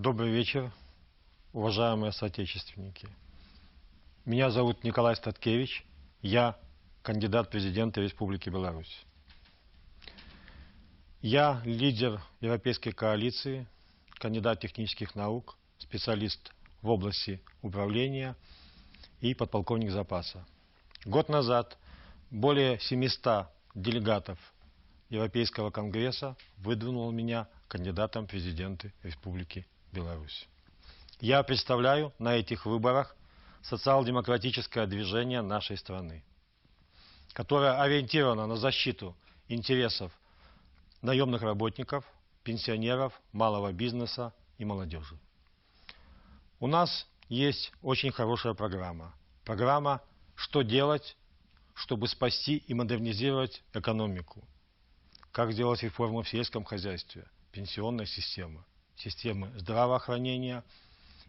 Добрый вечер, уважаемые соотечественники. Меня зовут Николай Статкевич, я кандидат в президенты Республики Беларусь. Я лидер Европейской коалиции, кандидат технических наук, специалист в области управления и подполковник запаса. Год назад более 700 делегатов Европейского конгресса выдвинуло меня кандидатом в президенты Республики Беларусь. Я представляю на этих выборах социал-демократическое движение нашей страны, которое ориентировано на защиту интересов наемных работников, пенсионеров, малого бизнеса и молодежи. У нас есть очень хорошая программа. Программа «Что делать, чтобы спасти и модернизировать экономику». Как сделать реформу в сельском хозяйстве, пенсионной системы, системы здравоохранения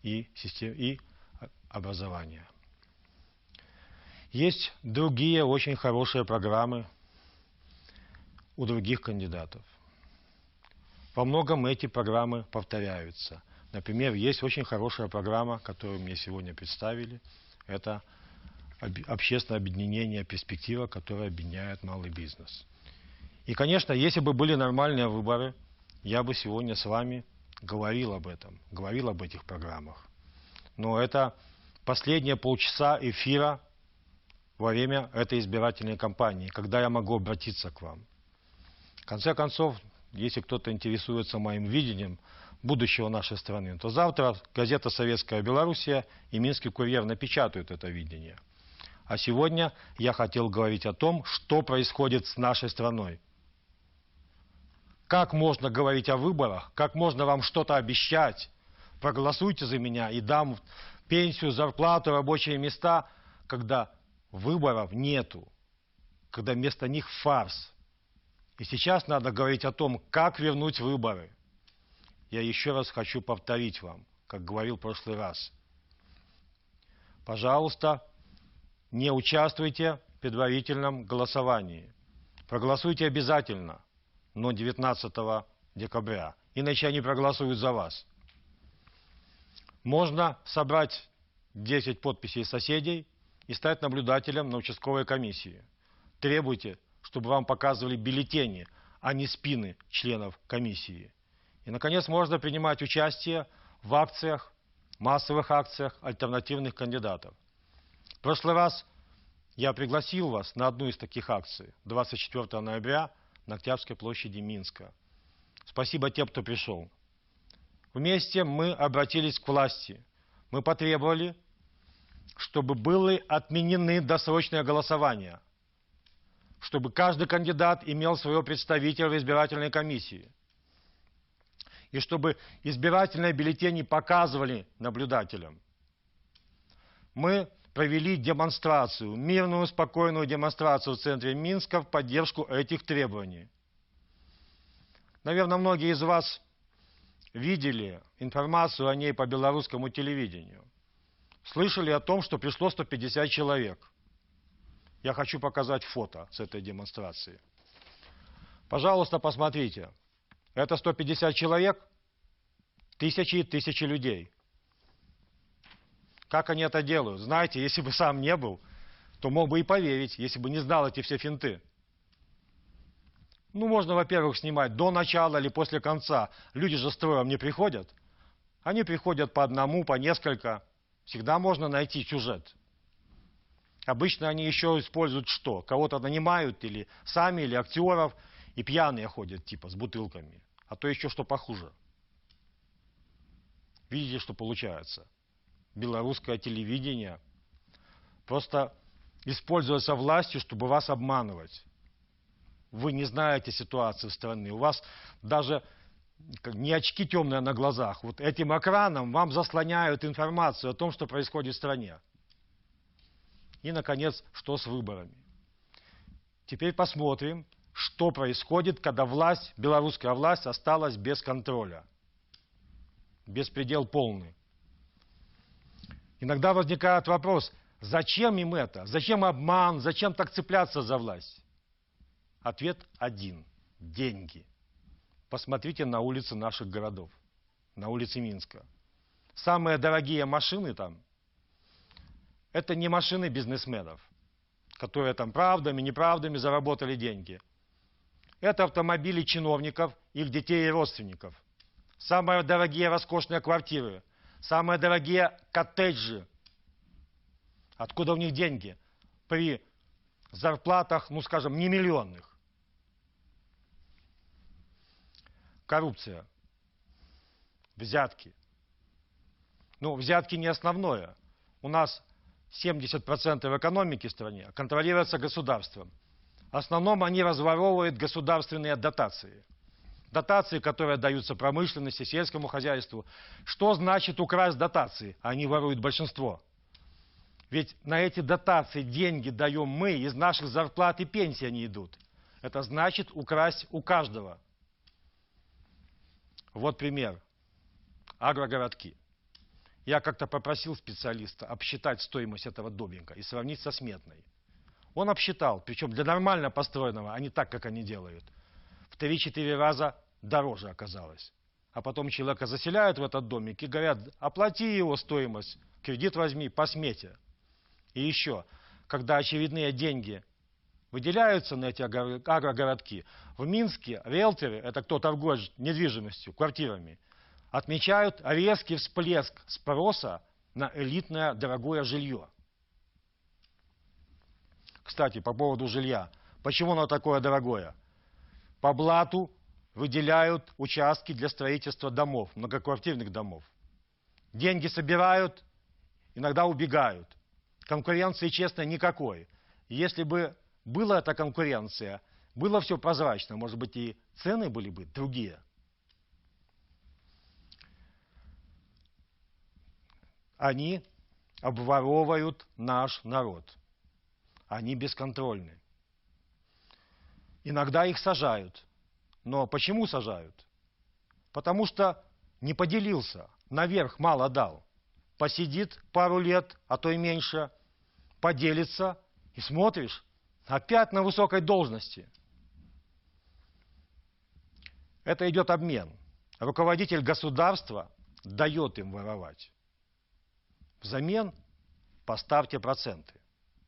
и образования. Есть другие очень хорошие программы у других кандидатов. Во многом эти программы повторяются. Например, есть очень хорошая программа, которую мне сегодня представили. Это общественное объединение «Перспектива», которое объединяет малый бизнес. И, конечно, если бы были нормальные выборы, я бы сегодня с вами говорил об этом, говорил об этих программах. Но это последние полчаса эфира во время этой избирательной кампании, когда я могу обратиться к вам. В конце концов, если кто-то интересуется моим видением будущего нашей страны, то завтра газета «Советская Белоруссия» и «Минский курьер» напечатают это видение. А сегодня я хотел говорить о том, что происходит с нашей страной. Как можно говорить о выборах, как можно вам что-то обещать, проголосуйте за меня и дам пенсию, зарплату, рабочие места, когда выборов нету, когда вместо них фарс. И сейчас надо говорить о том, как вернуть выборы. Я еще раз хочу повторить вам, как говорил в прошлый раз. Пожалуйста, не участвуйте в предварительном голосовании. Проголосуйте обязательно, но 19 декабря. Иначе они проголосуют за вас. Можно собрать 10 подписей соседей и стать наблюдателем на участковой комиссии. Требуйте, чтобы вам показывали бюллетени, а не спины членов комиссии. И, наконец, можно принимать участие в акциях, массовых акциях альтернативных кандидатов. В прошлый раз я пригласил вас на одну из таких акций 24 ноября на Октябрьской площади Минска. Спасибо тем, кто пришел. Вместе мы обратились к власти. Мы потребовали, чтобы были отменены досрочные голосования, чтобы каждый кандидат имел своего представителя в избирательной комиссии, и чтобы избирательные бюллетени показывали наблюдателям. Мы провели демонстрацию, мирную, спокойную демонстрацию в центре Минска в поддержку этих требований. Наверное, многие из вас видели информацию о ней по белорусскому телевидению. Слышали о том, что пришло 150 человек. Я хочу показать фото с этой демонстрации. Пожалуйста, посмотрите. Это 150 человек, тысячи и тысячи людей. Как они это делают? Знаете, если бы сам не был, то мог бы и поверить, если бы не знал эти все финты. Ну, можно, во-первых, снимать до начала или после конца. Люди же строем не приходят. Они приходят по одному, по несколько. Всегда можно найти сюжет. Обычно они еще используют что? Кого-то нанимают или сами, или актеров. И пьяные ходят, типа, с бутылками. А то еще что похуже. Видите, что получается? Белорусское телевидение просто используется властью, чтобы вас обманывать. Вы не знаете ситуацию в стране. У вас даже не очки темные на глазах. Вот этим экраном вам заслоняют информацию о том, что происходит в стране. И, наконец, что с выборами. Теперь посмотрим, что происходит, когда власть, белорусская власть, осталась без контроля. Беспредел полный. Иногда возникает вопрос, зачем им это? Зачем обман? Зачем так цепляться за власть? Ответ один. Деньги. Посмотрите на улицы наших городов. на улице Минска. Самые дорогие машины там – это не машины бизнесменов, которые там правдами, неправдами заработали деньги. Это автомобили чиновников, их детей и родственников. Самые дорогие роскошные квартиры, самые дорогие коттеджи. Откуда у них деньги? При зарплатах, ну скажем, не миллионных. Коррупция. Взятки. Ну, взятки не основное. У нас 70% экономики в стране контролируется государством. В основном они разворовывают государственные дотации. Дотации, которые даются промышленности, сельскому хозяйству. Что значит украсть дотации? Они воруют большинство. Ведь на эти дотации деньги даем мы, из наших зарплат и пенсий они идут. Это значит украсть у каждого. Вот пример. Агрогородки. Я как-то попросил специалиста обсчитать стоимость этого домика и сравнить со сметной. Он обсчитал, причем для нормально построенного, а не так, как они делают. В 3-4 раза дороже оказалось. А потом человека заселяют в этот домик и говорят, оплати его стоимость, кредит возьми по смете. И еще, когда очередные деньги выделяются на эти агрогородки, в Минске риэлторы, это кто торгует недвижимостью, квартирами, отмечают резкий всплеск спроса на элитное дорогое жилье. Кстати, по поводу жилья. Почему оно такое дорогое? По блату выделяют участки для строительства домов, многоквартирных домов. Деньги собирают, иногда убегают. Конкуренции, честно, никакой. Если бы была эта конкуренция, было все прозрачно, может быть, и цены были бы другие. Они обворовывают наш народ. Они бесконтрольны. Иногда их сажают. Но почему сажают? Потому что не поделился, наверх мало дал. Посидит пару лет, а то и меньше, поделится, и смотришь, опять на высокой должности. Это идет обмен. Руководитель государства дает им воровать. Взамен поставьте проценты.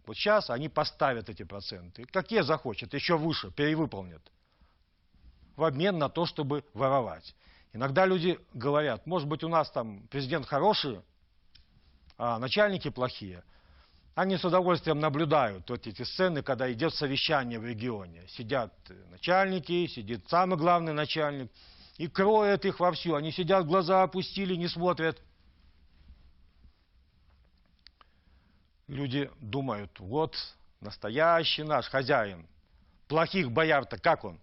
Вот сейчас они поставят эти проценты. Какие захочет, еще выше, перевыполнят. В обмен на то, чтобы воровать. Иногда люди говорят, может быть, у нас там президент хороший, а начальники плохие. Они с удовольствием наблюдают вот эти сцены, когда идет совещание в регионе. Сидят начальники, сидит самый главный начальник и кроет их вовсю. Они сидят, глаза опустили, не смотрят. Люди думают, вот настоящий наш хозяин. Плохих бояр-то как он?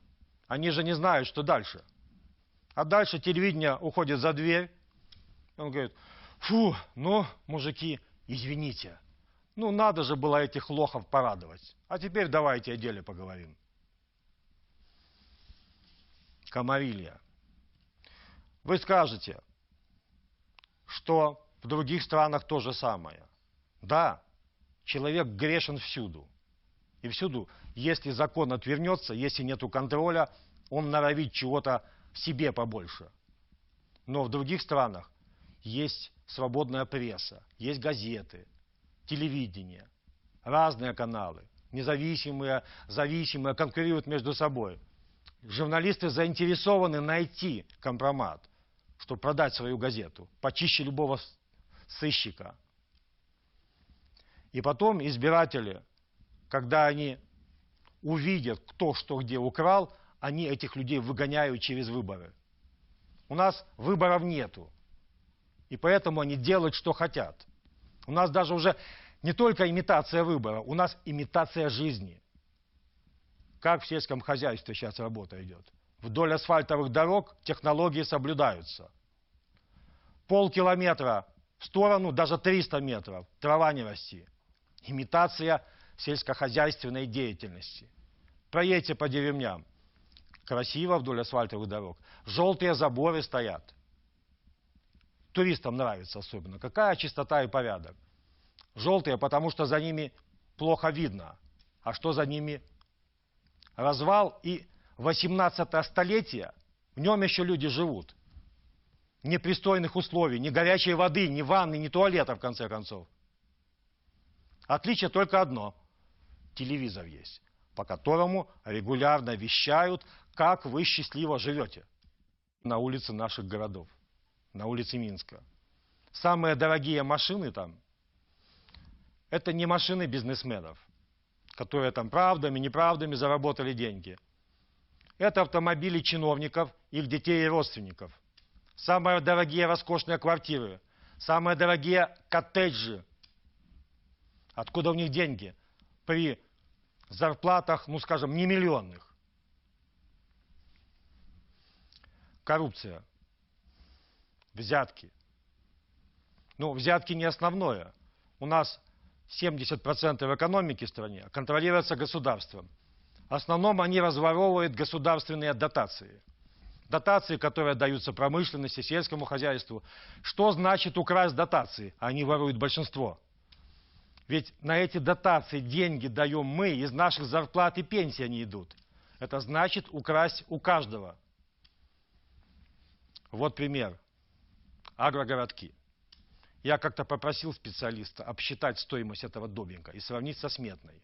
Они же не знают, что дальше. А дальше телевидение уходит за дверь. Он говорит, фу, ну, мужики, извините. Ну, надо же было этих лохов порадовать. А теперь давайте о деле поговорим. Комарилья. Вы скажете, что в других странах то же самое. Да, человек грешен всюду. И всюду, если закон отвернется, если нету контроля, он норовит чего-то себе побольше. Но в других странах есть свободная пресса, есть газеты, телевидение, разные каналы, независимые, зависимые, конкурируют между собой. Журналисты заинтересованы найти компромат, чтобы продать свою газету, почище любого сыщика. И потом избиратели, когда они увидят, кто что где украл, они этих людей выгоняют через выборы. У нас выборов нету. И поэтому они делают, что хотят. У нас даже уже не только имитация выбора, у нас имитация жизни. Как в сельском хозяйстве сейчас работа идет. Вдоль асфальтовых дорог технологии соблюдаются. Полкилометра в сторону, даже 300 метров, трава не расти. Имитация сельскохозяйственной деятельности. Проедьте по деревням. Красиво вдоль асфальтовых дорог. Желтые заборы стоят. Туристам нравится особенно. Какая чистота и порядок. Желтые, потому что за ними плохо видно. А что за ними? Развал и 18 столетие. В нем еще люди живут. ни пристойных условий, ни горячей воды, ни ванны, ни туалета, в конце концов. Отличие только одно. Телевизор есть, по которому регулярно вещают, как вы счастливо живете на улице наших городов, на улице Минска. Самые дорогие машины там – это не машины бизнесменов, которые там правдами, неправдами заработали деньги. Это автомобили чиновников, их детей и родственников. Самые дорогие роскошные квартиры, самые дорогие коттеджи. Откуда у них деньги? При зарплатах, ну скажем, не миллионных. Коррупция. Взятки. Ну, взятки не основное. У нас 70% экономики в стране контролируется государством. В основном они разворовывают государственные дотации. Дотации, которые даются промышленности, сельскому хозяйству. Что значит украсть дотации? Они воруют большинство. Ведь на эти дотации деньги даем мы, из наших зарплат и пенсий они идут. Это значит украсть у каждого. Вот пример. Агрогородки. Я как-то попросил специалиста обсчитать стоимость этого домика и сравнить со сметной.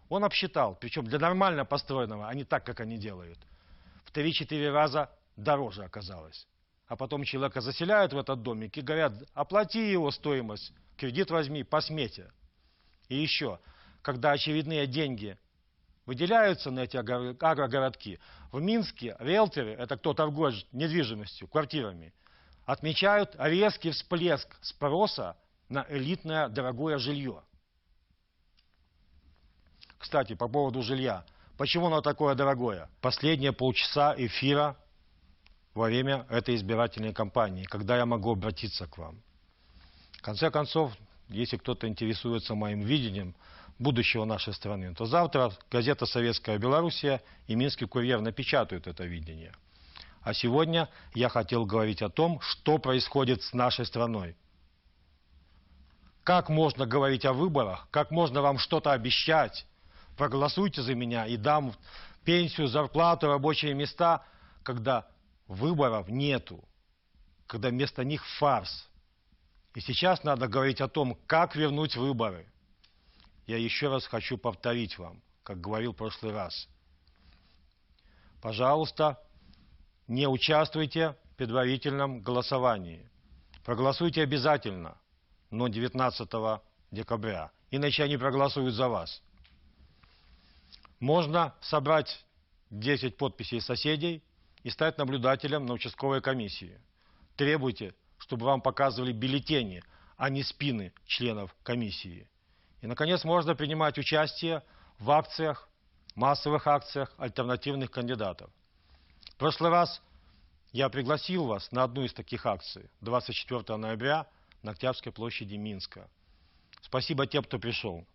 Он обсчитал, причем для нормально построенного, а не так, как они делают. В 3-4 раза дороже оказалось. А потом человека заселяют в этот домик и говорят: оплати его стоимость, кредит возьми по смете. И еще, когда очередные деньги выделяются на эти агрогородки, в Минске риэлторы, это кто торгует недвижимостью, квартирами, отмечают резкий всплеск спроса на элитное дорогое жилье. Кстати, по поводу жилья. Почему оно такое дорогое? Последние полчаса эфира во время этой избирательной кампании, когда я могу обратиться к вам. В конце концов, если кто-то интересуется моим видением будущего нашей страны, то завтра газета «Советская Белоруссия» и «Минский курьер» напечатают это видение. А сегодня я хотел говорить о том, что происходит с нашей страной. Как можно говорить о выборах, как можно вам что-то обещать, проголосуйте за меня и дам пенсию, зарплату, рабочие места, когда выборов нету, когда вместо них фарс. И сейчас надо говорить о том, как вернуть выборы. Я еще раз хочу повторить вам, как говорил в прошлый раз. Пожалуйста, не участвуйте в предварительном голосовании. Проголосуйте обязательно, но 19 декабря, иначе они проголосуют за вас. Можно собрать 10 подписей соседей и стать наблюдателем на участковой комиссии. Требуйте, чтобы вам показывали бюллетени, а не спины членов комиссии. И, наконец, можно принимать участие в акциях, массовых акциях альтернативных кандидатов. В прошлый раз я пригласил вас на одну из таких акций 24 ноября на Октябрьской площади Минска. Спасибо тем, кто пришел.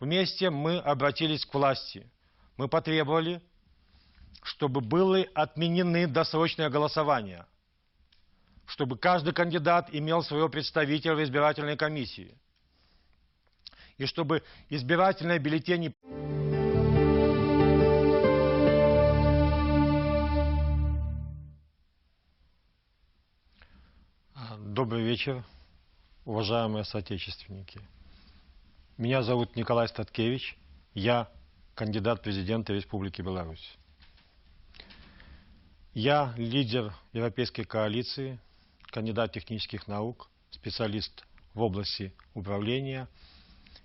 Вместе мы обратились к власти. Мы потребовали, чтобы были отменены досрочные голосования, чтобы каждый кандидат имел своего представителя в избирательной комиссии, и чтобы избирательные бюллетени... Добрый вечер, уважаемые соотечественники. Меня зовут Николай Статкевич, я кандидат в президенты Республики Беларусь. Я лидер Европейской коалиции, кандидат технических наук, специалист в области управления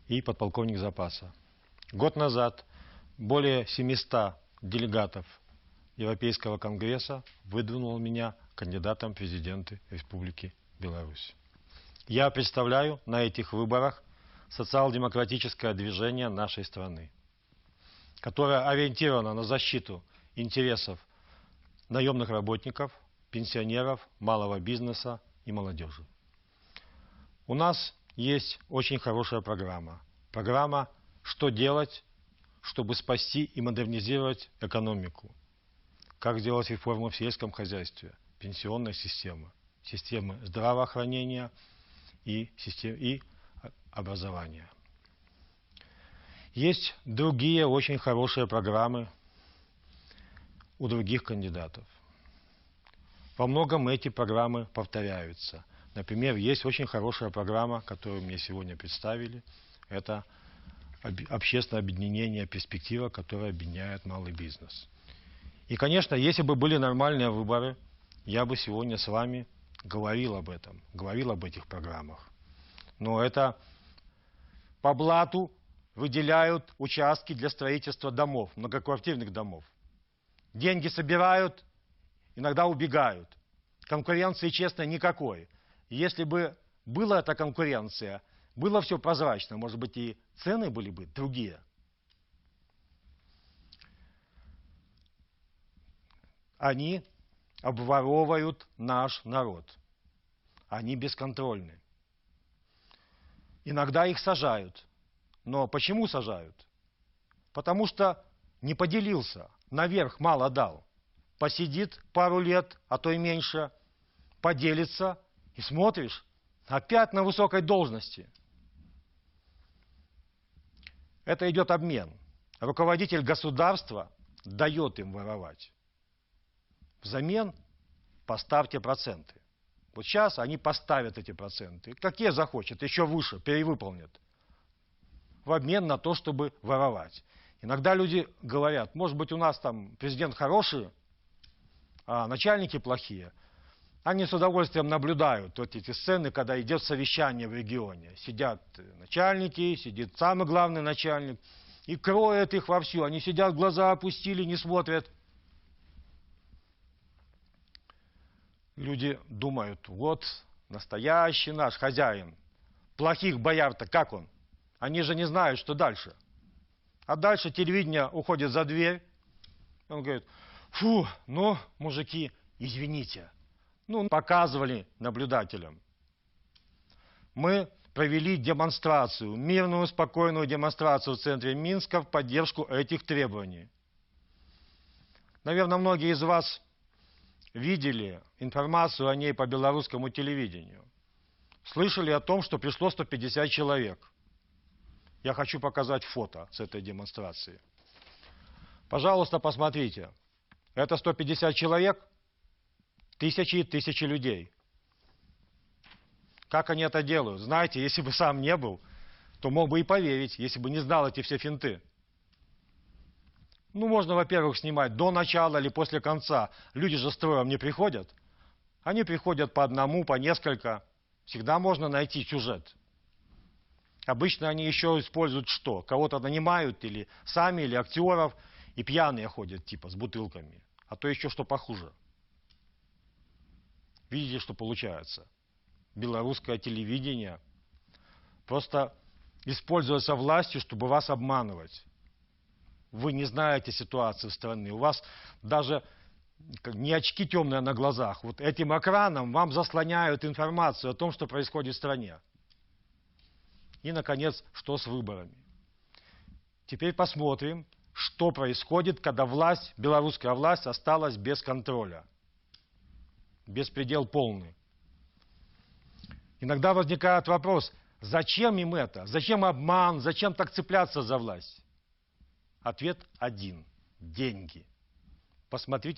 и подполковник запаса. Год назад более 700 делегатов Европейского конгресса выдвинуло меня кандидатом в президенты Республики Беларусь. Я представляю на этих выборах социал-демократическое движение нашей страны, которое ориентировано на защиту интересов наемных работников, пенсионеров, малого бизнеса и молодежи. У нас есть очень хорошая программа. Программа «Что делать, чтобы спасти и модернизировать экономику». Как сделать реформу в сельском хозяйстве, пенсионной системы, системы здравоохранения и образования. Есть другие очень хорошие программы у других кандидатов. Во многом эти программы повторяются. Например, есть очень хорошая программа, которую мне сегодня представили. Это общественное объединение «Перспектива», которое объединяет малый бизнес. И, конечно, если бы были нормальные выборы, я бы сегодня с вами говорил об этом, говорил об этих программах. Но это по блату выделяют участки для строительства домов, многоквартирных домов. Деньги собирают, иногда убегают. Конкуренции, честно, никакой. Если бы была эта конкуренция, было все прозрачно, может быть, и цены были бы другие. Они обворовывают наш народ. Они бесконтрольны. Иногда их сажают. Но почему сажают? Потому что не поделился, наверх мало дал. Посидит пару лет, а то и меньше, поделится, и смотришь, опять на высокой должности. Это идет обмен. Руководитель государства дает им воровать. Взамен поставьте проценты. Вот сейчас они поставят эти проценты. Какие захочет, еще выше, перевыполнят. В обмен на то, чтобы воровать. Иногда люди говорят, может быть, у нас там президент хороший, а начальники плохие. Они с удовольствием наблюдают вот эти сцены, когда идет совещание в регионе. Сидят начальники, сидит самый главный начальник, и кроет их вовсю. Они сидят, глаза опустили, не смотрят. Люди думают, вот настоящий наш хозяин. Плохих бояр-то как он? Они же не знают, что дальше. А дальше телевидение уходит за дверь. Он говорит, фу, ну, мужики, извините. Ну, показывали наблюдателям. Мы провели демонстрацию, мирную, спокойную демонстрацию в центре Минска в поддержку этих требований. Наверное, многие из вас видели информацию о ней по белорусскому телевидению. Слышали о том, что пришло 150 человек. Я хочу показать фото с этой демонстрации. Пожалуйста, посмотрите. Это 150 человек, тысячи и тысячи людей. Как они это делают? Знаете, если бы сам не был, то мог бы и поверить, если бы не знал эти все финты. Ну, можно, во-первых, снимать до начала или после конца. Люди же строем не приходят. Они приходят по одному, по несколько. Всегда можно найти сюжет. Обычно они еще используют что? Кого-то нанимают, или сами, или актеров, и пьяные ходят, типа, с бутылками. А то еще что похуже. Видите, что получается? Белорусское телевидение просто используется властью, чтобы вас обманывать. Вы не знаете ситуацию страны. У вас даже не очки темные на глазах. Вот этим экраном вам заслоняют информацию о том, что происходит в стране. И, наконец, что с выборами. Теперь посмотрим, что происходит, когда власть, белорусская власть осталась без контроля. Беспредел полный. Иногда возникает вопрос, зачем им это? Зачем обман? Зачем так цепляться за власть? Ответ один. Деньги. Посмотрите